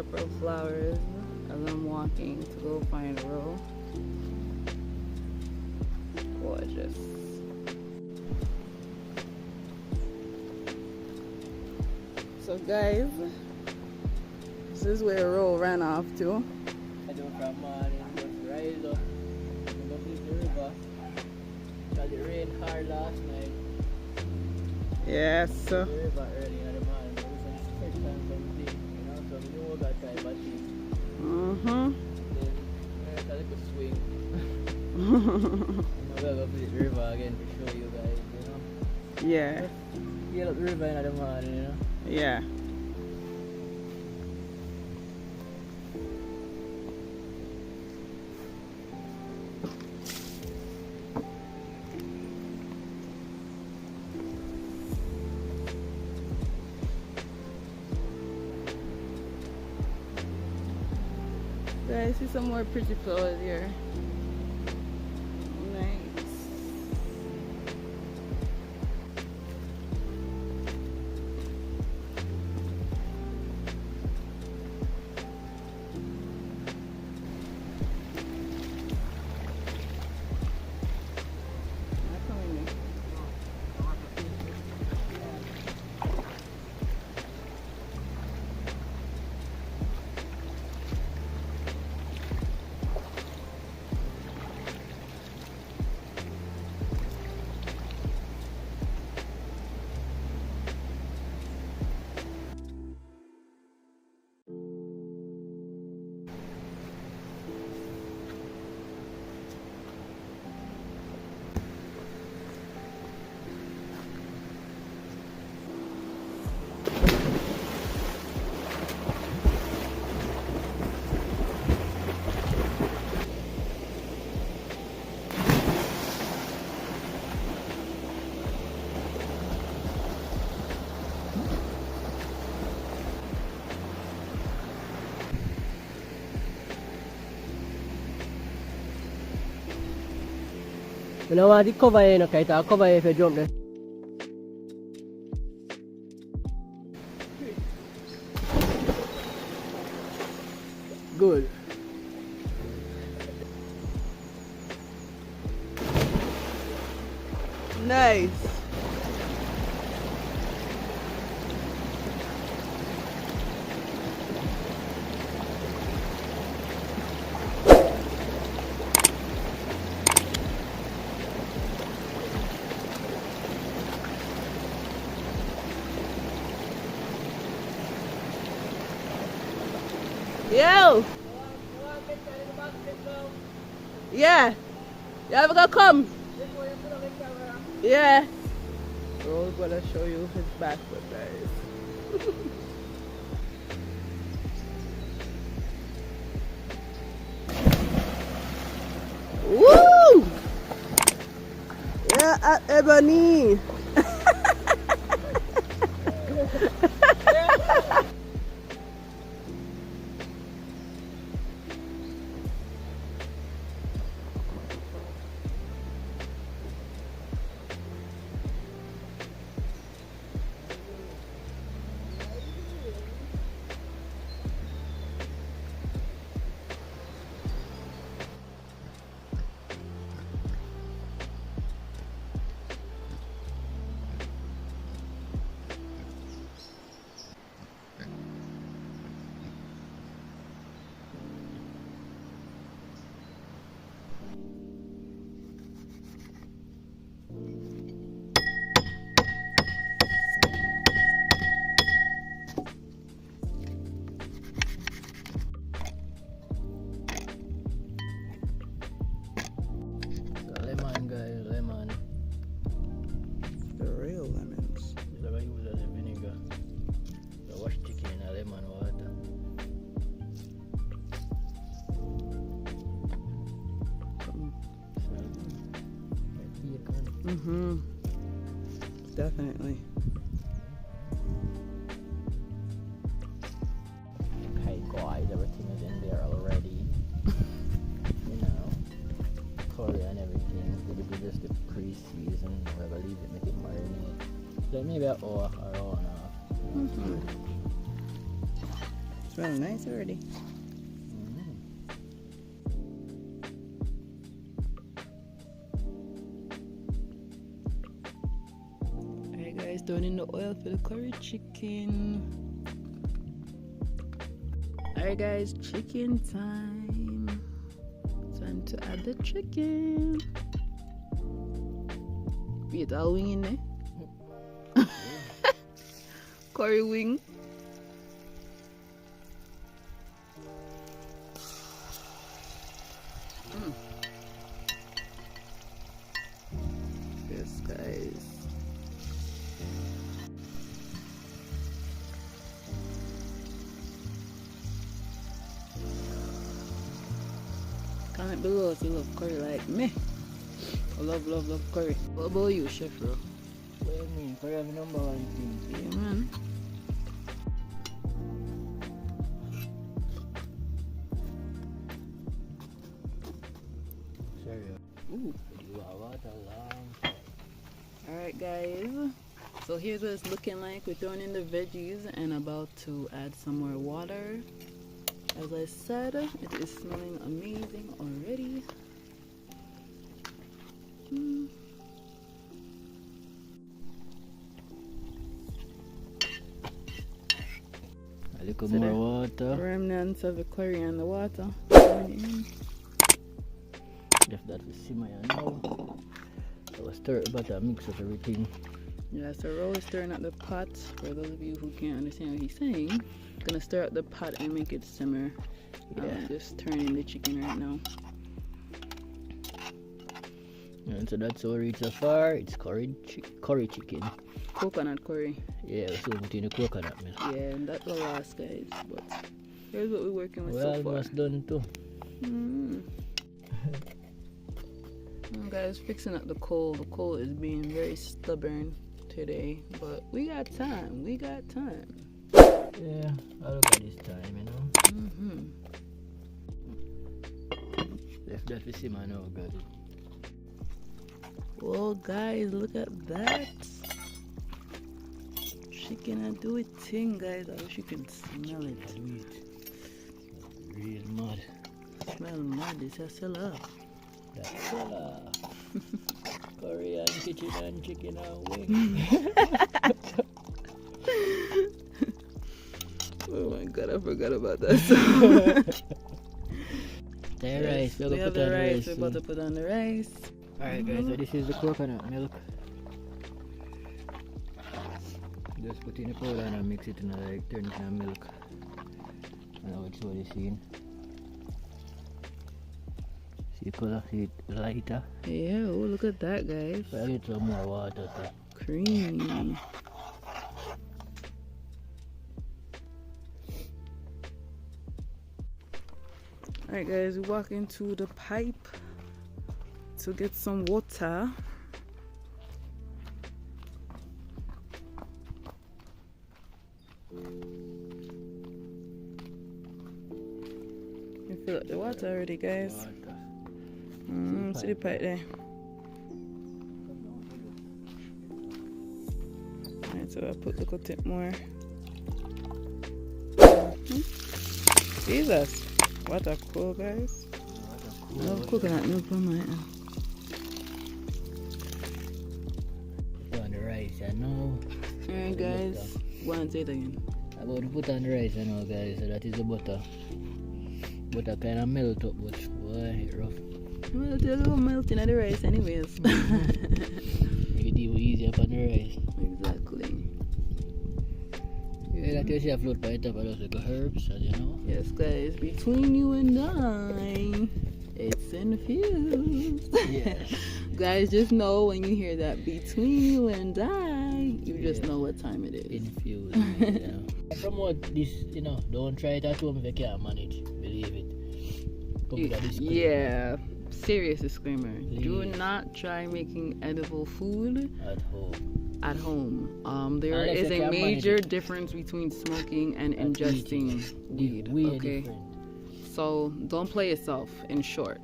purple flowers as I'm walking to go find Ro. Gorgeous. So guys, this is where Ro ran off to. I do from morning, just rise up, go to the river. Because it rained hard last night. Yes. The river early in the morning, there was some fish and something, you know, so we knew we got type of thing. Mm-hmm. Then we had a little swing. And now we'll go to the river again to show you guys, you know. Yeah. Get up the river in the morning, you know. Yeah. I see some more pretty flowers here. Nice. You know what, the cover here, okay, I'll cover here if you jump there. Good. Nice. Yo! Yeah. You ever gonna come? Yeah. Ro's gonna show you his back foot, guys. Woo! Yeah, at Ebony. Lemon, guys, lemon. The real lemons. These are used as a vinegar. So wash chicken in a lemon water. Mm-hmm. Definitely. Okay guys, everything is in there already. You know, curry and everything. It'll be just the pre-season. We're gonna leave it, make it marinate. So maybe an hour or an hour and a half. Mm-hmm. Smells nice already. Alright guys, throwing in the oil for the curry chicken. Alright guys, chicken time. Time to add the chicken. Wait, a wing in there? Curry wing. Yes guys. Comment below if you love curry like me. I love curry. What about you, Chef Ro? What do you mean? Curry have number one thing. Yeah, man. Sorry. Ooh. You are what a long time. Alright guys. So here's what it's looking like. We're throwing in the veggies and about to add some more water. As I said, it is smelling amazing already. A little more water. Remnants of the curry and the water. Left that to simmer now. So I stir it butter, mix up everything. Yeah, so Ro is stirring up the pot. For those of you who can't understand what he's saying, gonna stir up the pot and make it simmer. Yeah. I'm just turning the chicken right now. And so that's all it's so far. It's curry chicken. Coconut curry. Yeah, so put in the coconut milk. Yeah, and that's the last, guys. But here's what we're working with Well, so far. almost done too. Guys, fixing up the coal. The coal is being very stubborn today, but we got time. We got time. Yeah, I look at this time, you know. Left that for simmer now, got it. Well, guys, look at that. Chicken and do it thing, guys. I wish you could smell it. Real mud. Smell mud. It's a seller. That's seller. Curry and kitchen and chicken and wing. Oh my god, I forgot about that. The rice, we have the rice. We're about to put on the rice. Alright guys, so this is the coconut milk. Just put in the powder and mix it in like turn it into milk. And now it's what you see. See the color, see it lighter. Yeah, oh look at that, guys. But a little more water so. Creamy. Alright guys, we walk into the pipe to get some water. You fill up the water already, guys. See the pipe there. Alright, so I put a little tip more. Jesus, water cool, guys. I love coconut milk from my end. Put on the rice, I know. Alright guys, go and say it again. I'm about to put on the rice, I know guys, so that is the butter. Butter kind of melt up, but boy, it rough. Well, it's a little melting of the rice anyways. Make it even easier upon the rice. Exactly. Yeah, like you see a float by the top of those like herbs, as you know. Yes guys, between you and I, it's infused. Yes. Guys, just know when you hear that between you and I, you just know what time it is. Infused. You know. Promote this, you know, don't try it at home if you can't manage. Believe it. Come with a disclaimer. Yeah, serious disclaimer. Please. Do not try making edible food At home. There Unless is you a can major manage it. difference between smoking and ingesting weed. Okay, different. so don't play yourself. In short,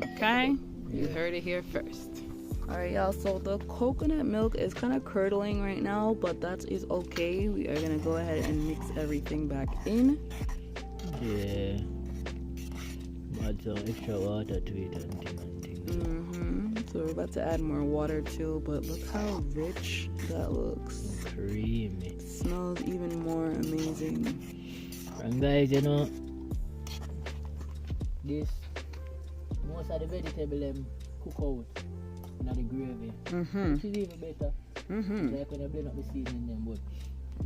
okay? You Yeah. heard it here first. All right, y'all. So the coconut milk is kind of curdling right now, but that is okay. We are gonna go ahead and mix everything back in. Yeah. Add some extra water to it and things. So we're about to add more water too, but look how rich that looks. Creamy. Smells even more amazing. And guys, you know, this, most of the vegetable them cook out in the gravy. Which is even better. Like when you blend up the seasoning them, but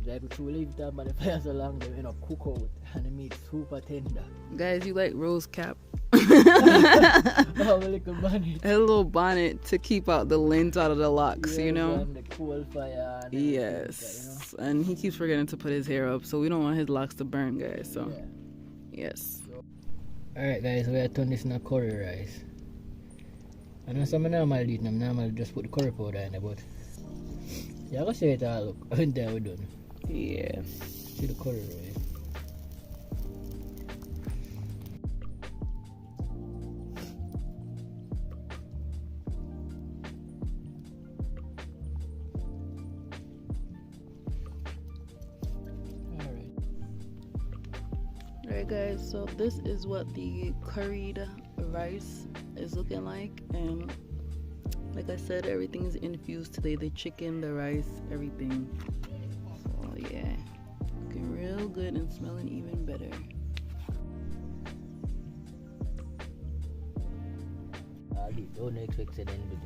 like if you leave it up by the fire so long, they end up cook out and the meat super tender. Guys, you like rose cap? Oh, a little bonnet. A little bonnet to keep out the lint out of the locks, you know? And the coal fire and yes. Like, and he keeps forgetting to put his hair up, so we don't want his locks to burn, guys. So, yes. Alright, guys, we have turned this in a curry rice. I know some normally eat them, normally just put the curry powder in it, but yeah, go see it all look until we're done. Yeah. See the curry rice. Alright guys, so this is what the curried rice is looking like, and like I said, everything is infused today. The chicken, the rice, everything. So yeah, looking real good and smelling even better. Don't expect to then do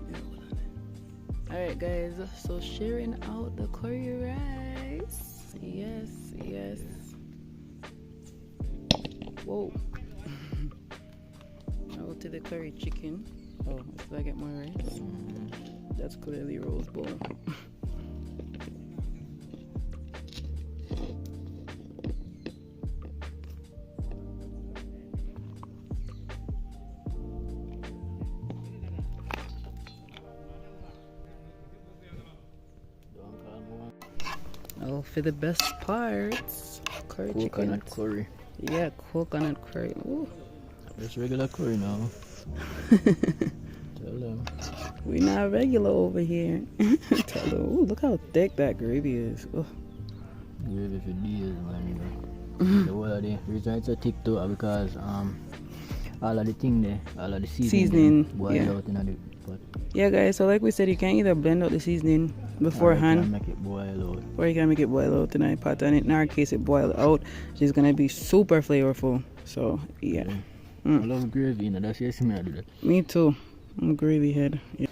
this. Alright guys, so sharing out the curry rice. Yes, yes. Whoa. I'll go to the curry chicken. Oh, so I get more rice. That's clearly Rose Bowl. Oh, for the best parts, curry chicken. Coconut curry. Yeah, coconut curry. Ooh. Just regular curry now. Tell them. We not regular over here. Tell them. Ooh, look how thick that gravy is. Ooh. Gravy for days, man. The whole of the reason it's a TikTok because all of the thing there, all of the seasoning boil out in the pot. Yeah, guys. So like we said, you can either blend out the seasoning beforehand, or you can make it boil out. Or you can make it boil out in a pot. And in our case, it boiled out. It's gonna be super flavorful. So yeah. I love gravy, you know. That's yes, me I do that. Me too. I'm a gravy head. Yeah.